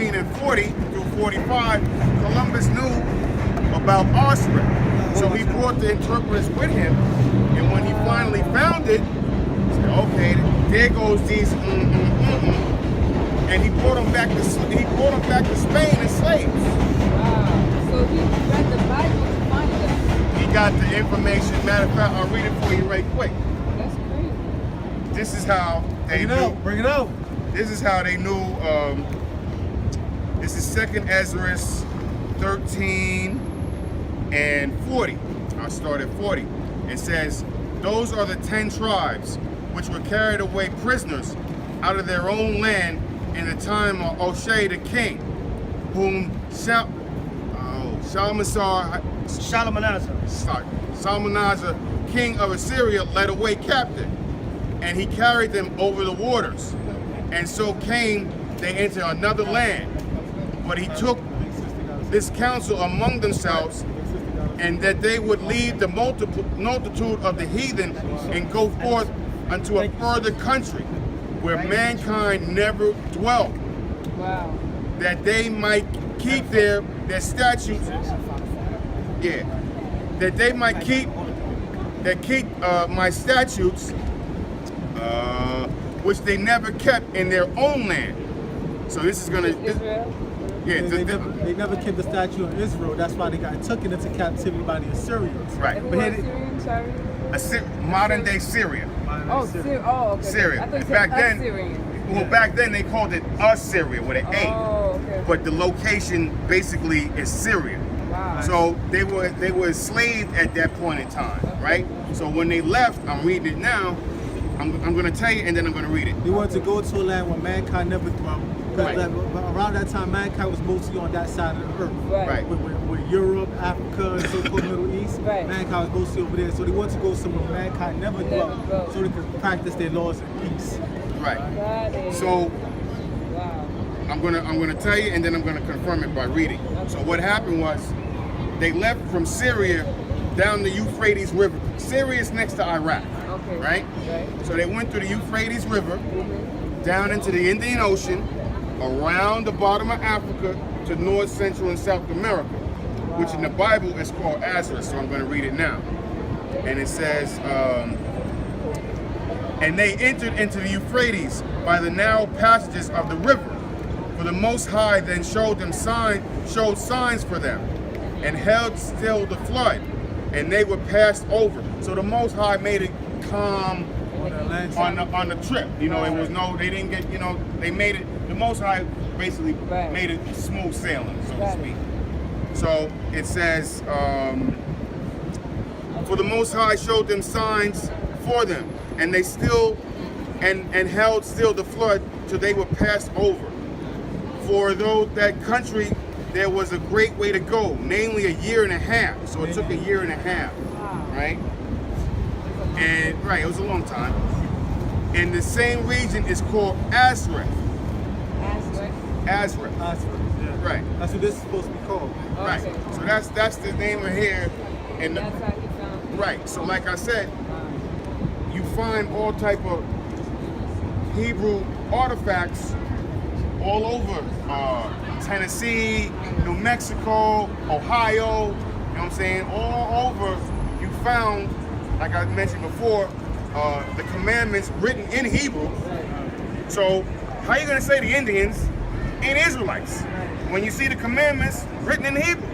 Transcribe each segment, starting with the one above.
1340 through 45, Columbus knew about arsenic. So he brought the interpreters with him, and when he finally found it, he said, okay, there goes these and he brought them back to Spain as slaves. Wow. So he read the Bible to find them. He got the information. Matter of fact, I'll read it for you right quick. That's crazy. This is how they knew. Bring it out. This is how they knew. This is 2nd Ezra 13 and 40. I'll start at 40. It says, those are the 10 tribes which were carried away prisoners out of their own land in the time of H.O.I the king, whom Shalmaneser, king of Assyria, led away captive, and he carried them over the waters. And so came they into another land. But he took this counsel among themselves, and that they would leave the multitude of the heathen and go forth unto a further country where mankind never dwelt. Wow. That they might keep their statutes. Yeah. That they might keep my statutes, which they never kept in their own land. So this is gonna. Israel? Yeah. They never kept the statute of Israel. That's why they got taken into captivity by the Assyrians. Right. Who are Syrian? Sorry. Modern day Syria. Okay. Syria. I thought you said Back then, Assyrian. well, back then they called it Assyria with an A. Oh, okay. But the location basically is Syria. Wow. So they were enslaved at that point in time, right? So when they left, I'm reading it now. I'm going to tell you, and then I'm going to read it. They wanted to go to a land where mankind never dwelt. Because Right. around that time, mankind was mostly on that side of the earth. Right. With Europe, Africa, and so-called Middle East, Right. mankind was mostly over there. So they wanted to go somewhere where mankind never dwelt, so they could practice their laws in peace. Right. Got it. So Wow. I'm gonna tell you, and then I'm gonna confirm it by reading. So what happened was, they left from Syria down the Euphrates River. Syria is next to Iraq, Okay. right? Right. So they went through the Euphrates River, down into the Indian Ocean, around the bottom of Africa to North, Central, and South America, which in the Bible is called Azra. So I'm going to read it now. And it says, and they entered into the Euphrates by the narrow passages of the river. For the Most High then showed signs for them, and held still the flood, and they were passed over. So the Most High made it calm on the trip. You know, it was they didn't get, they made it, the Most High basically made it smooth sailing, so to speak. So it says, for the Most High showed them signs for them, and they still, and held still the flood till they were passed over. For though that country there was a great way to go, namely a year and a half. So it took a year and a half, right? And it was a long time. And the same region is called Azra. Azra. Yeah. Right. That's what this is supposed to be called. Right. So that's the name of here. And That's how you found it. right. So like I said, you find all type of Hebrew artifacts all over Tennessee, New Mexico, Ohio, you know what I'm saying? All over you found, like I mentioned before, the commandments written in Hebrew. So how you gonna say the Indians ain't Israelites when you see the commandments written in Hebrew?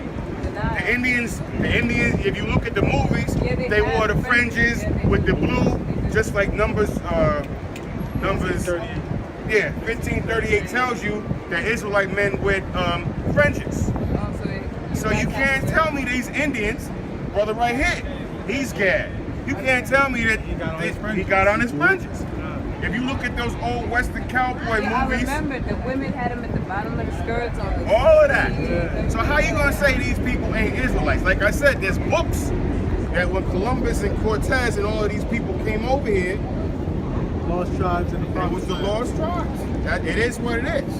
The Indians, if you look at the movies, they wore the fringes with the blue, just like Numbers 1538 tells you that Israelite men with fringes. So you can't tell me these Indians, brother right here, he's Gad. You can't tell me that he got on his fringes. If you look at those old Western cowboy movies, I remember the women had them at the bottom of the skirts on the all of that. So how you gonna say these people ain't Israelites? Like I said, there's books that when Columbus and Cortez and all of these people came over here, Lost tribes in the it was the lost tribes. It is what it is.